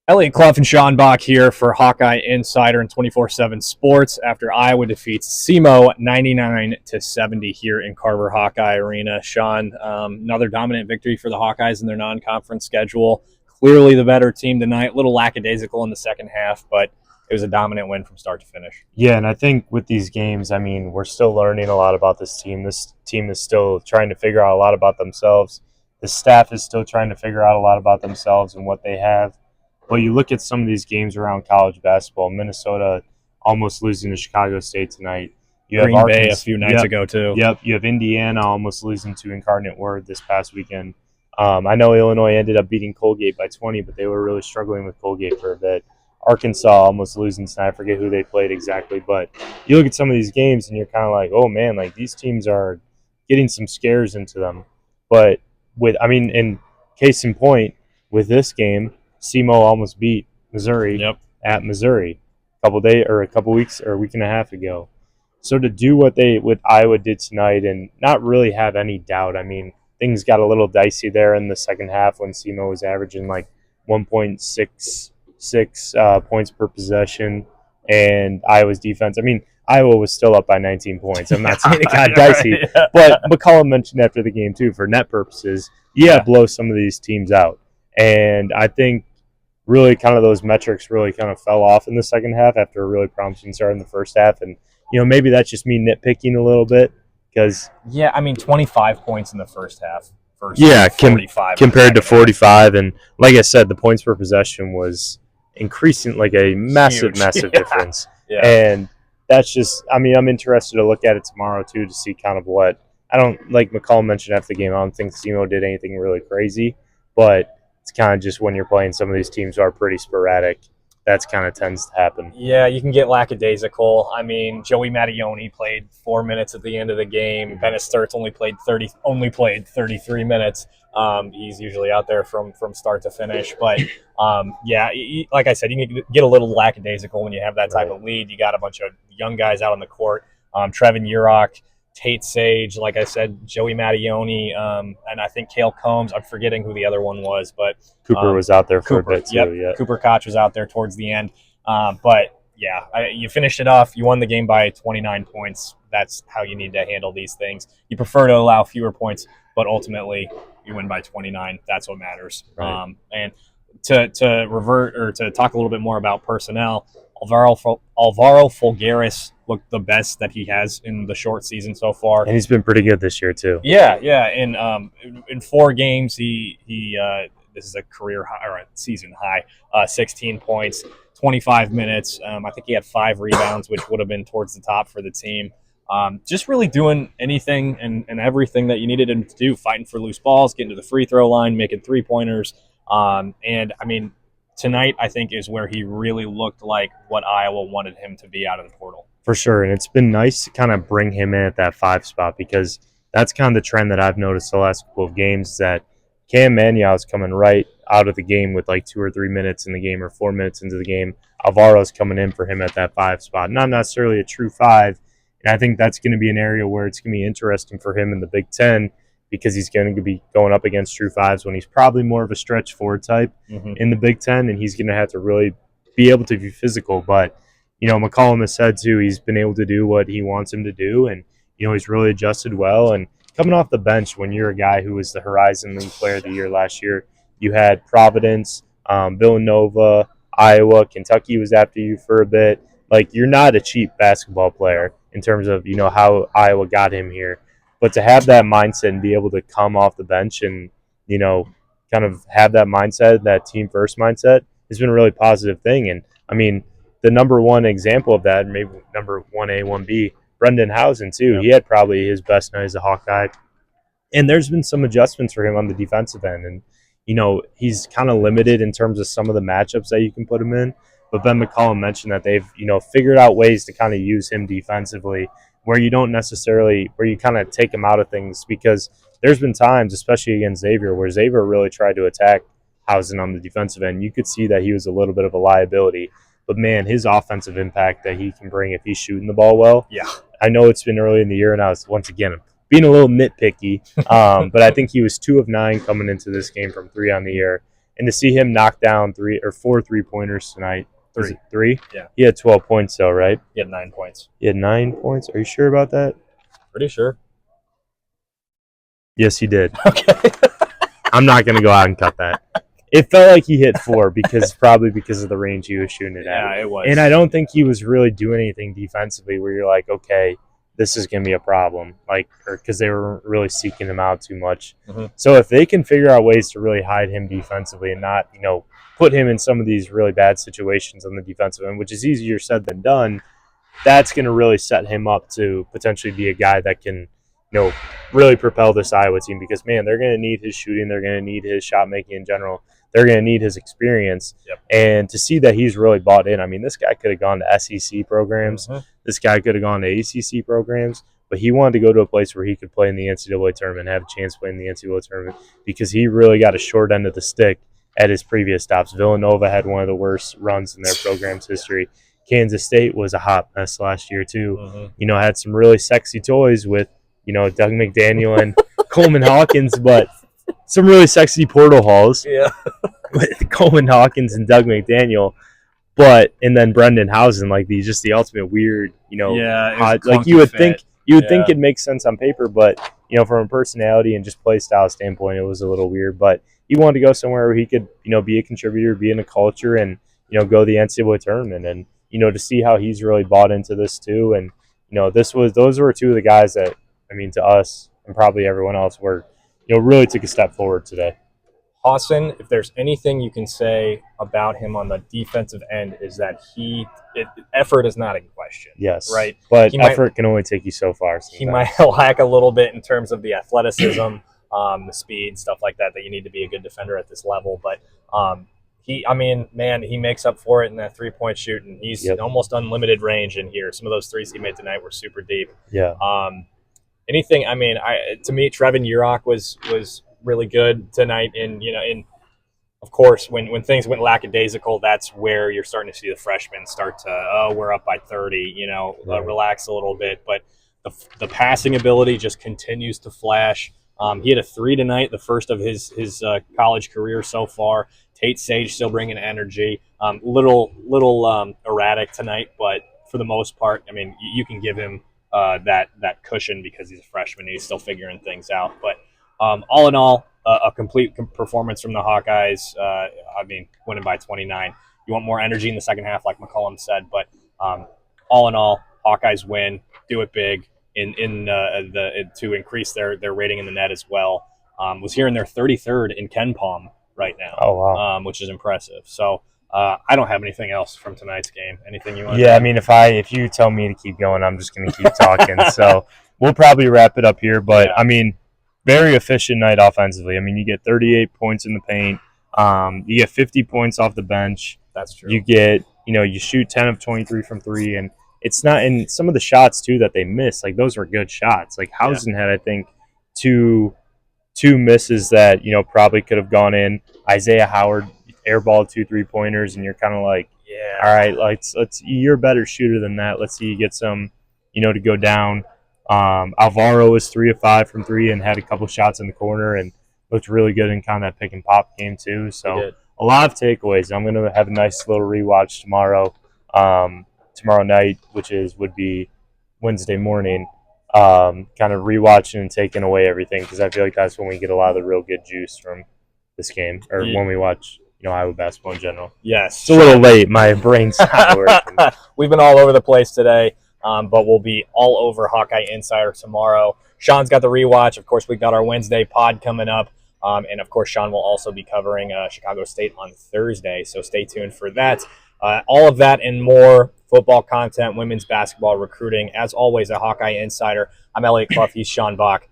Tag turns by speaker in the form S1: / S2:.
S1: Eliot Clough and Sean Bock here for HawkeyeInsider and 24/7 Sports after Iowa defeats Simo 99-70 here in Carver Hawkeye Arena. Sean, another dominant victory for the Hawkeyes in their non-conference schedule. Clearly the better team tonight. A little lackadaisical in the second half, but it was a dominant win from start to finish.
S2: Yeah, and I think with these games, we're still learning a lot about this team. This team is still trying to figure out a lot about themselves. The staff is still trying to figure out a lot about themselves and what they have. But you look at some of these games around college basketball, Minnesota almost losing to Chicago State tonight.
S1: You have Green Bay a few nights ago, too.
S2: Yep, you have Indiana almost losing to Incarnate Word this past weekend. I know Illinois ended up beating Colgate by 20, but they were really struggling with Colgate for a bit. Arkansas almost losing tonight. I forget who they played exactly, but you look at some of these games and you're kind of like, oh, man, like these teams are getting some scares into them. But in case in point, with this game, Simo almost beat Missouri at Missouri a week and a half ago. So to do what Iowa did tonight and not really have any doubt, things got a little dicey there in the second half when Simo was averaging like 1.66 points per possession, and Iowa's defense. Iowa was still up by 19 points. I'm not saying it got dicey, but McCollum mentioned after the game too, for net purposes, blow some of these teams out. And I think really kind of those metrics really kind of fell off in the second half after a really promising start in the first half. And, maybe that's just me nitpicking a little bit because...
S1: Yeah, 25 points in the first half.
S2: Compared to 45. And like I said, the points per possession was increasing like a massive difference. Yeah. And that's just, I'm interested to look at it tomorrow too to see kind of what... I don't, like McCollum mentioned after the game, I don't think Simo did anything really crazy, but it's kind of just when you're playing some of these teams who are pretty sporadic, that's kind of tends to happen.
S1: Yeah, you can get lackadaisical. Joey Mattione played 4 minutes at the end of the game. Bennett Sturtz only played 33 minutes. He's usually out there from start to finish. But, like I said, you can get a little lackadaisical when you have that type of lead. You got a bunch of young guys out on the court. Trevin Urach, Tate Sage, like I said, Joey Mattione, and I think Cale Combs. I'm forgetting who the other one was, but
S2: Cooper was out there for a bit too.
S1: Yep,
S2: yeah.
S1: Cooper Koch was out there towards the end. You finished it off. You won the game by 29 points. That's how you need to handle these things. You prefer to allow fewer points, but ultimately you win by 29. That's what matters.
S2: Right.
S1: And to revert or to talk a little bit more about personnel, Alvaro Fulgaris looked the best that he has in the short season so far,
S2: and he's been pretty good this year too.
S1: Yeah. In 4 games, he this is a career high or a season high, 16 points, 25 minutes. I think he had 5 rebounds, which would have been towards the top for the team. Just really doing anything and everything that you needed him to do, fighting for loose balls, getting to the free throw line, making 3-pointers, tonight, I think, is where he really looked like what Iowa wanted him to be out of the portal.
S2: For sure, and it's been nice to kind of bring him in at that 5 spot because that's kind of the trend that I've noticed the last couple of games is that Cam Manya's coming right out of the game with like 2 or 3 minutes in the game or 4 minutes into the game. Alvaro's coming in for him at that 5 spot. Not necessarily a true 5, and I think that's going to be an area where it's going to be interesting for him in the Big Ten because he's going to be going up against true 5s when he's probably more of a stretch forward type in the Big Ten, and he's going to have to really be able to be physical. But, McCollum has said, too, he's been able to do what he wants him to do, and, he's really adjusted well. And coming off the bench when you're a guy who was the Horizon League Player of the Year last year, you had Providence, Villanova, Iowa, Kentucky was after you for a bit. Like, you're not a cheap basketball player in terms of, how Iowa got him here. But to have that mindset and be able to come off the bench and, kind of have that mindset, that team-first mindset, has been a really positive thing. And, the number one example of that, maybe number 1A, 1B, Brendan Howson, too. Yep. He had probably his best night as a Hawkeye. And there's been some adjustments for him on the defensive end. And, he's kind of limited in terms of some of the matchups that you can put him in. But Ben McCollum mentioned that they've, figured out ways to kind of use him defensively where you kind of take him out of things, because there's been times, especially against Xavier, where Xavier really tried to attack Howson on the defensive end. You could see that he was a little bit of a liability. But, man, his offensive impact that he can bring if he's shooting the ball well.
S1: Yeah.
S2: I know it's been early in the year, and I was, once again, being a little nitpicky. But I think he was 2 of 9 coming into this game from 3 on the year. And to see him knock down 4 3-pointers tonight.
S1: 3.
S2: 3?
S1: Yeah.
S2: He had 12 points, though, right?
S1: He had 9 points.
S2: He had 9 points? Are you sure about that?
S1: Pretty sure.
S2: Yes, he did.
S1: Okay.
S2: I'm not going to go out and cut that. It felt like he hit 4 probably because of the range he was shooting it at.
S1: Yeah, it was.
S2: And I don't think he was really doing anything defensively where you're like, okay, this is going to be a problem, because they were really seeking him out too much.
S1: Mm-hmm.
S2: So if they can figure out ways to really hide him defensively and not, put him in some of these really bad situations on the defensive end, which is easier said than done, that's going to really set him up to potentially be a guy that can, really propel this Iowa team because, man, they're going to need his shooting. They're going to need his shot making in general. They're going to need his experience.
S1: Yep.
S2: And to see that he's really bought in, I mean, this guy could have gone to SEC programs.
S1: Mm-hmm.
S2: This guy could have gone to ACC programs, but he wanted to go to a place where he could play in the NCAA tournament, have a chance to play in the NCAA tournament because he really got a short end of the stick at his previous stops. Villanova had one of the worst runs in their program's history. Kansas State was a hot mess last year, too.
S1: Mm-hmm.
S2: Had some really sexy toys with, Doug McDaniel and Coleman Hawkins, but some really sexy portal halls with Coleman Hawkins and Doug McDaniel. And then Brendan Howson, the ultimate weird, hot, you would think it makes sense on paper, but from a personality and just play style standpoint, it was a little weird. But he wanted to go somewhere where he could, be a contributor, be in a culture, and go to the NCAA tournament, and to see how he's really bought into this too. And those were 2 of the guys that, to us and probably everyone else, were really took a step forward today.
S1: Hawson, if there's anything you can say about him on the defensive end, is that effort is not in question.
S2: Yes.
S1: Right?
S2: But effort can only take you so far. Sometimes.
S1: He might lack a little bit in terms of the athleticism, the speed, stuff like that you need to be a good defender at this level. But he makes up for it in that 3-point shooting. He's almost unlimited range in here. Some of those threes he made tonight were super deep.
S2: Yeah.
S1: To me, Trevin Urach was really good tonight. And of course, when things went lackadaisical, that's where you're starting to see the freshmen start to, we're up by 30, relax a little bit. But the passing ability just continues to flash. He had a 3 tonight, the first of his college career so far. Tate Sage still bringing energy. Little erratic tonight, but for the most part, you can give him that cushion because he's a freshman. He's still figuring things out. But all in all, a complete performance from the Hawkeyes. Winning by 29. You want more energy in the second half, like McCollum said. But all in all, Hawkeyes win. Do it big to increase their rating in the net as well. Was here in their 33rd in KenPom right now.
S2: Oh wow,
S1: which is impressive. So. I don't have anything else from tonight's game. Anything you want?
S2: Yeah, if you tell me to keep going, I'm just going to keep talking. So we'll probably wrap it up here. But very efficient night offensively. You get 38 points in the paint. You get 50 points off the bench.
S1: That's true.
S2: You get, you shoot 10 of 23 from 3, and it's not. And some of the shots too that they missed, those were good shots. Howson had, I think, two misses that probably could have gone in. Isaiah Howard airball 2 3-pointers, and you're kind of like, all right, let's you're a better shooter than that. Let's see you get some, to go down. Alvaro was 3 of 5 from 3 and had a couple shots in the corner and looked really good in kind of that pick and pop game too. So a lot of takeaways. I'm gonna have a nice little rewatch tomorrow night, which would be Wednesday morning. Kind of rewatching and taking away everything because I feel like that's when we get a lot of the real good juice from this game, or when we watch Iowa basketball in general.
S1: Yes.
S2: It's a little late. My brain's not working.
S1: We've been all over the place today, but we'll be all over HawkeyeInsider tomorrow. Sean's got the rewatch. Of course, we've got our Wednesday pod coming up. And, of course, Sean will also be covering Chicago State on Thursday, so stay tuned for that. All of that and more, football content, women's basketball, recruiting, as always, at HawkeyeInsider. I'm Eliot Clough. He's Sean Bock.